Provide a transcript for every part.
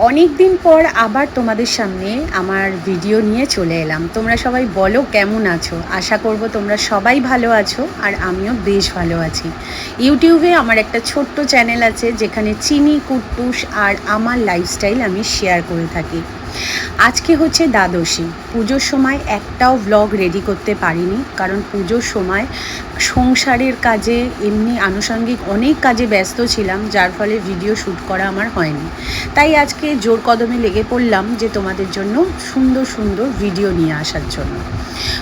অনেক দিন পর আবার তোমাদের সামনে আমার ভিডিও নিয়ে চলে এলাম। তোমরা সবাই বলো কেমন আছো? আশা করব তোমরা সবাই ভালো আছো, আর আমিও বেশ ভালো আছি। ইউটিউবে আমার একটা ছোট্ট চ্যানেল আছে যেখানে চিনি কুট্টুস আর আমার লাইফস্টাইল আমি শেয়ার করে থাকি। আজকে হচ্ছে দ্বাদশী। পুজোর সময় একটাও ব্লগ রেডি করতে পারিনি, কারণ পুজোর সময় সংসারের কাজে এমনি আনুষঙ্গিক অনেক কাজে ব্যস্ত ছিলাম, যার ফলে ভিডিও শ্যুট করা আমার হয়নি। তাই আজকে জোর কদমে লেগে পড়লাম যে তোমাদের জন্য সুন্দর সুন্দর ভিডিও নিয়ে আসার জন্য।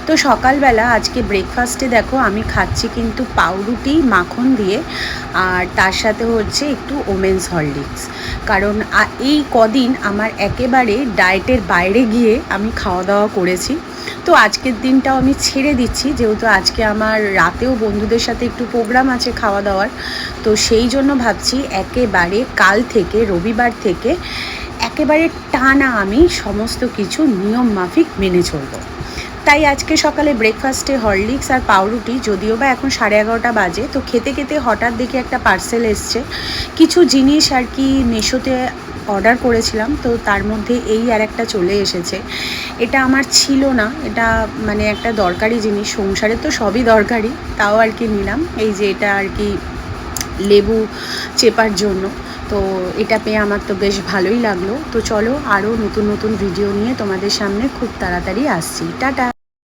তো সকালবেলা আজকে ব্রেকফাস্টে দেখো আমি খাচ্ছি কিন্তু পাউরুটি মাখন দিয়ে, আর তার সাথে হচ্ছে একটু ওমেন্স হরলিক্স। কারণ এই কদিন আমার একেবারে ডায়েটের বাইরে গিয়ে আমি খাওয়া দাওয়া করেছি। তো আজকের দিনটাও আমি ছেড়ে দিচ্ছি, যেহেতু আজকে আমার রাতেও বন্ধুদের সাথে একটু প্রোগ্রাম আছে খাওয়া দাওয়ার। তো সেই জন্য ভাবছি একেবারে কাল থেকে, রবিবার থেকে একেবারে টানা আমি সমস্ত কিছু নিয়ম মাফিক মেনে চলবো। তাই আজকে সকালে ব্রেকফাস্টে হরলিক্স আর পাউরুটি, যদিও বা এখন 11:30 বাজে। তো খেতে খেতে হঠাৎ দেখি একটা পার্সেল এসছে, কিছু জিনিস আর কি মিশোতে অর্ডার করেছিলাম, তো তার মধ্যে এই আর একটা চলে এসেছে। এটা আমার ছিল না, এটা মানে একটা দরকারি জিনিস, সংসারে তো সবই দরকারি, তাও আর কি নিলাম। এই যে এটা আর কি লেবু চেপার জন্য। তো এটা পেয়ে আমার তো বেশ ভালোই লাগলো। তো চলো আরও নতুন নতুন ভিডিও নিয়ে তোমাদের সামনে খুব তাড়াতাড়ি আসছি। টাটা।